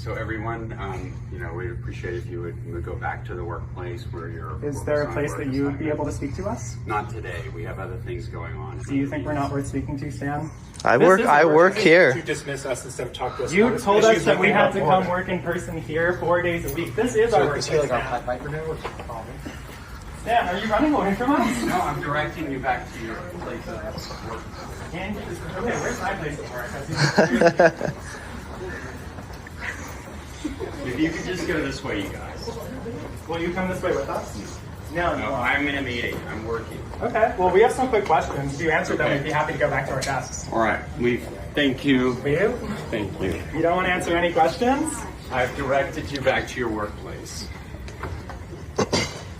So everyone, we'd appreciate if you would go back to the workplace where you're. Is there a place that you would be able to speak to us? Not today. We have other things going on. Do you think we're not worth speaking to, Stan? I work here. To dismiss us instead of talk to us. You told us that we had to come work in person here 4 days a week. This is our work. Stan, are you running away from us? No, I'm directing you back to your place of work. Okay, where's my place of work? If you could just go this way, you guys. Will you come this way with us? No, I'm in a meeting. I'm working. Okay, well, we have some quick questions. If you answer them, we'd be happy to go back to our desks. All right. Thank you. For you? Thank you. You don't want to answer any questions? I've directed you back to your workplace.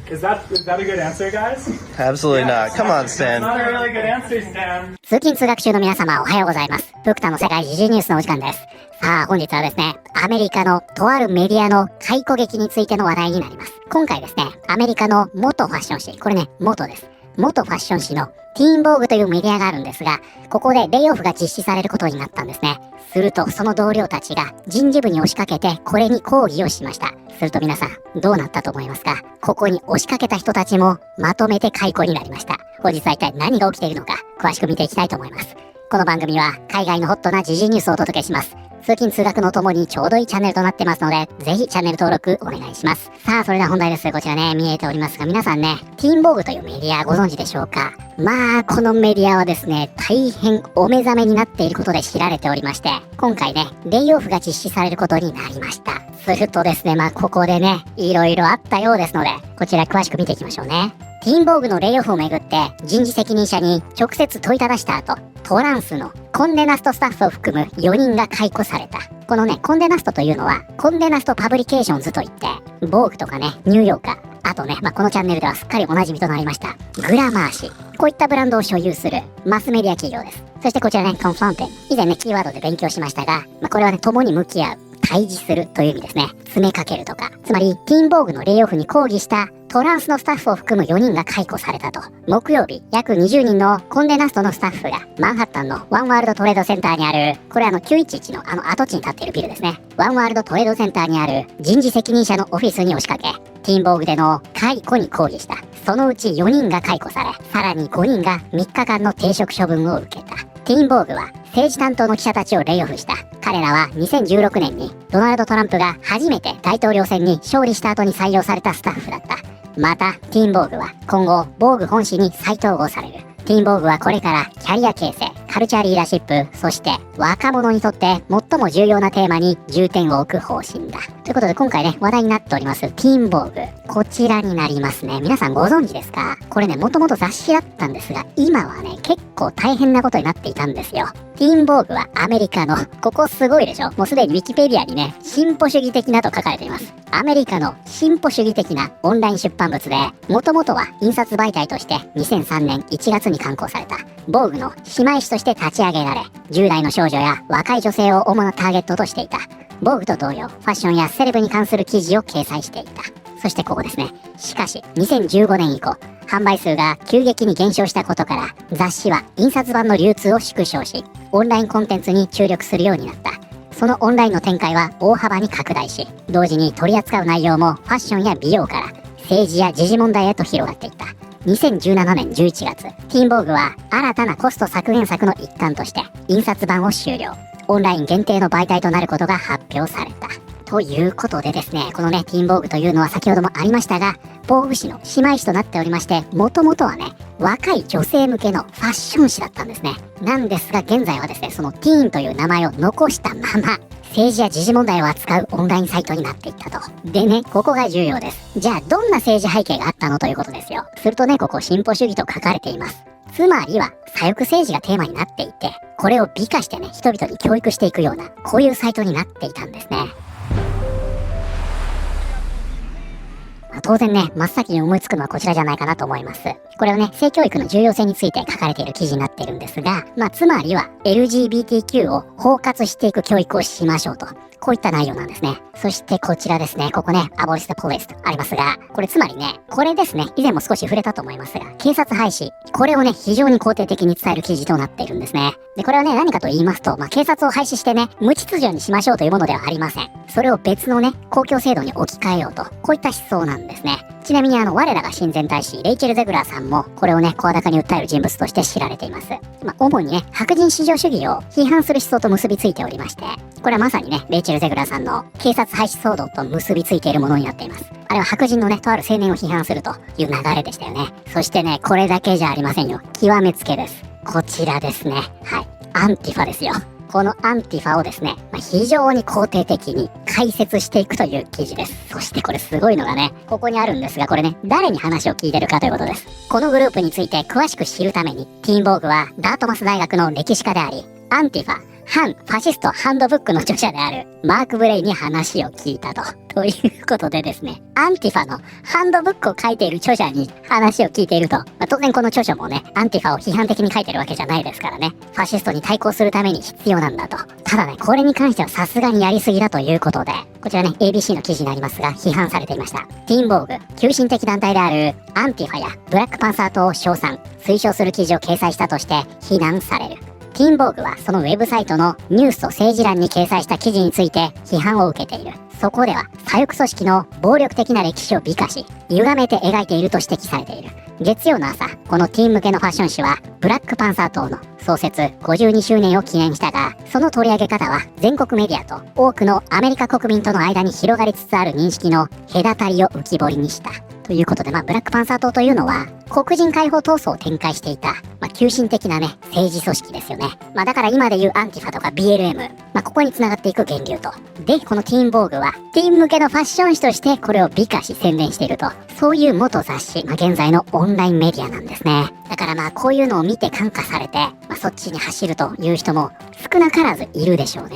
Is that a good answer, guys? Absolutely not. Come on, Stan. Not a really good answer, Stan. 通勤通学中の皆様おはようございます。ブクタの世界時事ニュースのお時間です。さあ本日はですね、アメリカのとあるメディアの解雇劇についての話題になります。今回ですね、アメリカの元ファッション誌、これね、元です。元ファッション誌のティーンボーグというメディアがあるんですが、ここでレイオフが実施されることになったんですね。するとその同僚たちが人事部に押しかけてこれに抗議をしました。すると皆さんどうなったと思いますか？ここに押しかけた人たちもまとめて解雇になりました。本日は一体何が起きているのか詳しく見ていきたいと思います。この番組は海外のホットな時事ニュースをお届けします。通勤通学のともにちょうどいいチャンネルとなってますので、ぜひチャンネル登録お願いします。さあ、それでは本題です。こちらね、見えておりますが、皆さんね、ティーンボーグというメディアご存知でしょうか？まあ、このメディアはですね、大変お目覚めになっていることで知られておりまして、今回ね、レイオフが実施されることになりました。するとですね、ここでね、いろいろあったようですので、こちら詳しく見ていきましょうね。ティーンボーグのレイオフをめぐって人事責任者に直接問いただした後、トランスのコンデナストスタッフを含む4人が解雇された。このね、コンデナストというのはコンデナストパブリケーションズといって、ボーグとかね、ニューヨーカー、あとね、このチャンネルではすっかりおなじみとなりましたグラマー誌、こういったブランドを所有するマスメディア企業です。そしてこちらね、コンフロンテン、以前ね、キーワードで勉強しましたが、これはね、共に向き合う、対峙するという意味ですね。詰めかけるとか、つまりティーンボーグのレイオフに抗議したトランスのスタッフを含む4人が解雇されたと。木曜日、約20人のコンデナストのスタッフがマンハッタンのワンワールドトレードセンターにある、これ911の跡地に立っているビルですね。ワンワールドトレードセンターにある人事責任者のオフィスに押しかけ、ティーンボーグでの解雇に抗議した。そのうち4人が解雇され、さらに5人が3日間の停職処分を受けた。ティーンボーグは政治担当の記者たちをレイオフした。彼らは2016年にドナルド・トランプが初めて大統領選に勝利した後に採用されたスタッフだった。また、ティーンボーグは今後、ボーグ本誌に再統合される。ティーンボーグはこれからキャリア形成、カルチャーリーダーシップ、そして若者にとって最も重要なテーマに重点を置く方針だ。ということで今回ね、話題になっておりますティーンボーグ。こちらになりますね。皆さんご存知ですか？これね、もともと雑誌だったんですが、今はね、結構大変なことになっていたんですよ。ティーンボーグはアメリカの、ここすごいでしょ？もうすでにウィキペディアにね、進歩主義的なと書かれています。アメリカの進歩主義的なオンライン出版物で、もともとは印刷媒体として2003年1月に刊行された。ボーグの姉妹誌として立ち上げられ、10代の少女や若い女性を主なターゲットとしていた。ボーグと同様、ファッションやセレブに関する記事を掲載していた。そしてここですね。しかし、2015年以降、販売数が急激に減少したことから、雑誌は印刷版の流通を縮小し、オンラインコンテンツに注力するようになった。そのオンラインの展開は大幅に拡大し、同時に取り扱う内容もファッションや美容から政治や時事問題へと広がっていった。2017年11月、ティーンボーグは新たなコスト削減策の一環として印刷版を終了。オンライン限定の媒体となることが発表された。ということでですね、このね、ティーンボーグというのは先ほどもありましたが、ボーグ誌の姉妹誌となっておりまして、もともとはね、若い女性向けのファッション誌だったんですね。なんですが、現在はですね、そのティーンという名前を残したまま、政治や時事問題を扱うオンラインサイトになっていったと。でね、ここが重要です。じゃあ、どんな政治背景があったのということですよ。するとね、ここ進歩主義と書かれています。つまりは、左翼政治がテーマになっていて、これを美化してね、人々に教育していくような、こういうサイトになっていたんですね。当然ね、真っ先に思いつくのはこちらじゃないかなと思います。これはね、性教育の重要性について書かれている記事になっているんですが、つまりは LGBTQ を包括していく教育をしましょうと。こういった内容なんですね。そしてこちらですね、ここね、abolish the police とありますが、これつまりね、これですね、以前も少し触れたと思いますが、警察廃止、これをね、非常に肯定的に伝える記事となっているんですね。で、これはね、何かと言いますと、警察を廃止してね、無秩序にしましょうというものではありません。それを別のね、公共制度に置き換えようと、こういった思想なんですね。ちなみに我らが親善大使、レイチェル・ゼグラーさんも、これをね、声高に訴える人物として知られています。主にね、白人至上主義を批判する思想と結びついておりまして、これはまさにね、レイチェル・ゼグラーさんの警察廃止騒動と結びついているものになっています。あれは白人のね、とある青年を批判するという流れでしたよね。そしてね、これだけじゃありませんよ。極めつけです。こちらですね。はい。アンティファですよ。このアンティファをですね、非常に肯定的に解説していくという記事です。そしてこれすごいのがね、ここにあるんですが、これね、誰に話を聞いてるかということです。このグループについて詳しく知るために、ティーンボーグはダートマス大学の歴史家であり、アンティファ、反ファシストハンドブックの著者であるマーク・ブレイに話を聞いたと。ということでですね、アンティファのハンドブックを書いている著者に話を聞いていると、当然この著書もね、アンティファを批判的に書いてるわけじゃないですからね、ファシストに対抗するために必要なんだと。ただね、これに関してはさすがにやりすぎだということで、こちらね、ABC の記事になりますが、批判されていました。ティーンボーグ、急進的団体であるアンティファやブラックパンサー党を称賛、推奨する記事を掲載したとして非難される。ティーンボーグはそのウェブサイトのニュースと政治欄に掲載した記事について批判を受けている。そこでは左翼組織の暴力的な歴史を美化し、歪めて描いていると指摘されている。月曜の朝、このティーン向けのファッション誌はブラックパンサー党の創設52周年を記念したが、その取り上げ方は全国メディアと多くのアメリカ国民との間に広がりつつある認識の隔たりを浮き彫りにした。ということで、ブラックパンサー党というのは黒人解放闘争を展開していた、急進的なね、政治組織ですよね。だから今でいうアンティファとか BLM、ここに繋がっていく源流と。で、このティーンボーグは、ティーン向けのファッション誌としてこれを美化し宣伝していると。そういう元雑誌、現在のオンラインメディアなんですね。だからこういうのを見て感化されて、そっちに走るという人も少なからずいるでしょうね。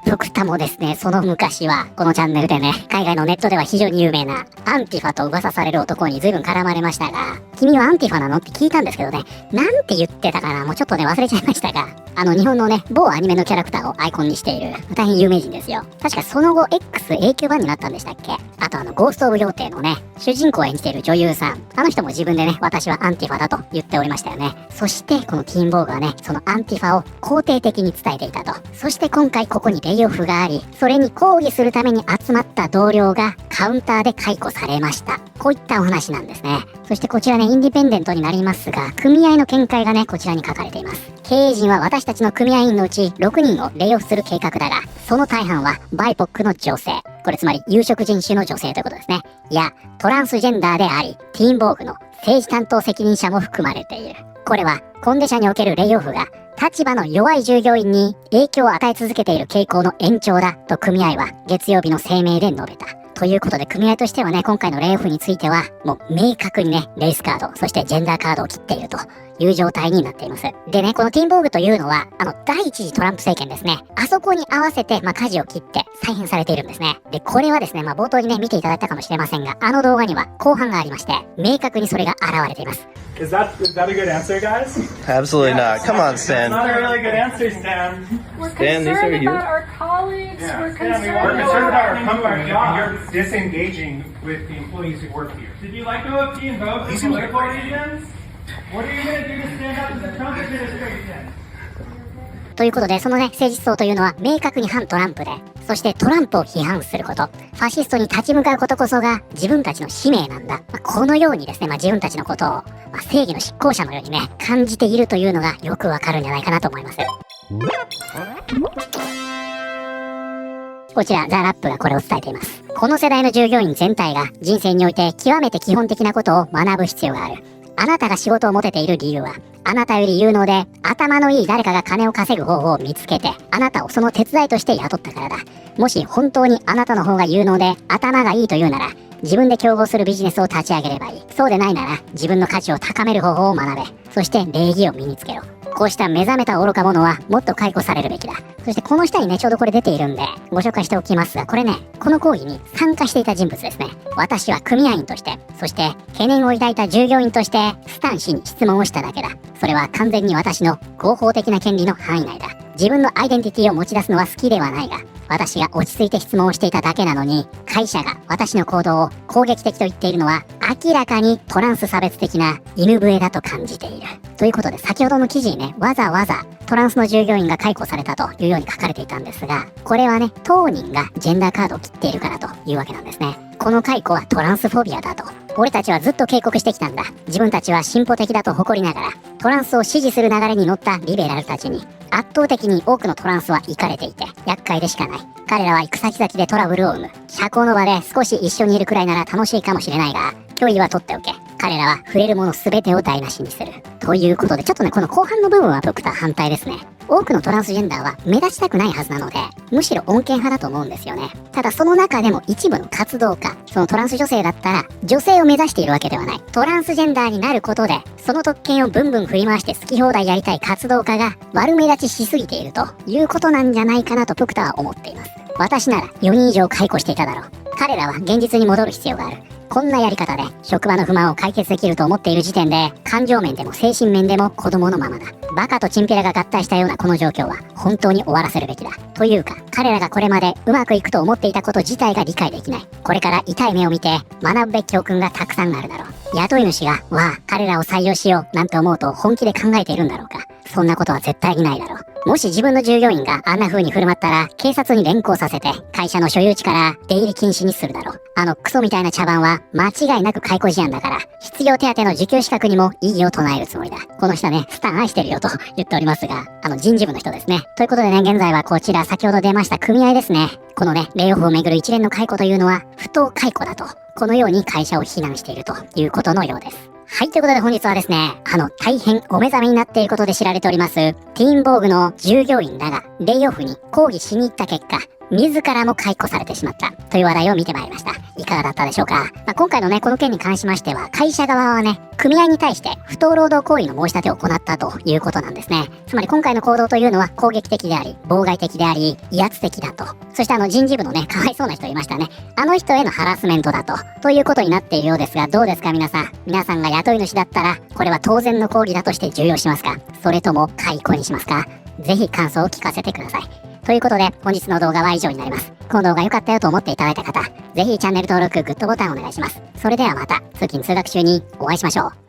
プクタもですね、その昔は、このチャンネルでね、海外のネットでは非常に有名な、アンティファと噂される男に随分絡まれましたが、君はアンティファなのって聞いたんですけどね、なんて言ってたかな、もうちょっとね、忘れちゃいましたが、日本のね、某アニメのキャラクターをアイコンにしている、大変有名人ですよ。確かその後、X 永久版になったんでしたっけ？あとゴースト・オブ・妖帝のね、主人公を演じている女優さん、あの人も自分でね、私はアンティファだと言っておりましたよね。そして、このティーンボーグはね、そのアンティファを肯定的に伝えていたと。そして今回ここにレイオフがあり、それに抗議するために集まった同僚がカウンターで解雇されました。こういったお話なんですね。そしてこちらね、インディペンデントになりますが、組合の見解がね、こちらに書かれています。経営陣は私たちの組合員のうち6人をレイオフする計画だが、その大半はバイポックの女性。これつまり有色人種の女性ということですね。や、トランスジェンダーであり、ティーンボーグの政治担当責任者も含まれている。これは、コンデ社におけるレイオフが、立場の弱い従業員に影響を与え続けている傾向の延長だと組合は月曜日の声明で述べた。ということで組合としてはね、今回のレイオフについてはもう明確にね、レイスカード、そしてジェンダーカードを切っているという状態になっています。でね、このティーンボーグというのは、第一次トランプ政権ですね。あそこに合わせて、舵を切って再編されているんですね。で、これはですね、冒頭にね、見ていただいたかもしれませんが、動画には後半がありまして、明確にそれが現れています。Is that a good answer, guys? Absolutely not. Come on, Stan. Not a really good answer, Stan. We're Stan, these are concerned you. about our colleagues. Yeah. We're Yeah, concerned we're concerned about about our company, and job. you're Disengaging with the employees who work here. Did you let go of Team Vogue for political reasons? What are you going to do to stand up to the Trump administration? ということで、そのね、政治思想というのは明確に反トランプで、そしてトランプを批判すること、ファシストに立ち向かうことこそが自分たちの使命なんだ。このようにですね、自分たちのことを、正義の執行者のようにね、感じているというのがよくわかるんじゃないかなと思います。こちら、ザ・ラップがこれを伝えています。この世代の従業員全体が人生において極めて基本的なことを学ぶ必要がある。あなたが仕事を持てている理由は、あなたより有能で頭のいい誰かが金を稼ぐ方法を見つけて、あなたをその手伝いとして雇ったからだ。もし本当にあなたの方が有能で頭がいいというなら、自分で競合するビジネスを立ち上げればいい。そうでないなら、自分の価値を高める方法を学べ。そして礼儀を身につけろ。こうした目覚めた愚か者はもっと解雇されるべきだ。そしてこの下にね、ちょうどこれ出ているんで、ご紹介しておきますが、これね、この講義に参加していた人物ですね。私は組合員として、そして懸念を抱いた従業員として、スタン氏に質問をしただけだ。それは完全に私の合法的な権利の範囲内だ。自分のアイデンティティを持ち出すのは好きではないが、私が落ち着いて質問をしていただけなのに、会社が私の行動を攻撃的と言っているのは、明らかにトランス差別的な犬笛だと感じている。ということで、先ほどの記事にね、わざわざトランスの従業員が解雇されたというように書かれていたんですが、これはね、当人がジェンダーカードを切っているからというわけなんですね。この解雇はトランスフォビアだと。俺たちはずっと警告してきたんだ。自分たちは進歩的だと誇りながら、トランスを支持する流れに乗ったリベラルたちに、圧倒的に多くのトランスはイかれていて、厄介でしかない。彼らは行く先々でトラブルを生む。社交の場で少し一緒にいるくらいなら楽しいかもしれないが、距離は取っておけ。彼らは触れるもの全てを台無しにする。ということで、ちょっとね、この後半の部分は僕とは反対ですね。多くのトランスジェンダーは目立ちたくないはずなので、むしろ穏健派だと思うんですよね。ただその中でも一部の活動家、そのトランス女性だったら、女性を目指しているわけではない。トランスジェンダーになることで、その特権をブンブン振り回して好き放題やりたい活動家が悪目立ちしすぎているということなんじゃないかなと僕とは思っています。私なら4人以上解雇していただろう。彼らは現実に戻る必要がある。こんなやり方で職場の不満を解決できると思っている時点で、感情面でも精神面でも子供のままだ。バカとチンピラが合体したようなこの状況は本当に終わらせるべきだ。というか、彼らがこれまでうまくいくと思っていたこと自体が理解できない。これから痛い目を見て学ぶべき教訓がたくさんあるだろう。雇い主が、わあ、彼らを採用しようなんて思うと本気で考えているんだろうか。そんなことは絶対にないだろう。もし自分の従業員があんな風に振る舞ったら、警察に連行させて、会社の所有地から出入り禁止にするだろう。あのクソみたいな茶番は、間違いなく解雇事案だから、失業手当の受給資格にも異議を唱えるつもりだ。この人ね、スタン愛してるよと言っておりますが、人事部の人ですね。ということでね、現在はこちら、先ほど出ました組合ですね。このね、レイオフをめぐる一連の解雇というのは、不当解雇だと。このように会社を非難しているということのようです。はい、ということで本日はですね、大変お目覚めになっていることで知られております、ティーンボーグの従業員らがレイオフに抗議しに行った結果、自らも解雇されてしまったという話題を見てまいりました。いかがだったでしょうか。今回のね、この件に関しましては、会社側はね、組合に対して不当労働行為の申し立てを行ったということなんですね。つまり今回の行動というのは攻撃的であり、妨害的であり、威圧的だと。そして人事部のね、かわいそうな人いましたね。あの人へのハラスメントだということになっているようですが、どうですか皆さん。皆さんが雇い主だったら、これは当然の抗議だとして重要しますか？それとも解雇にしますか？ぜひ感想を聞かせてください。ということで、本日の動画は以上になります。この動画良かったよと思っていただいた方、ぜひチャンネル登録、グッドボタンお願いします。それではまた、通勤通学中にお会いしましょう。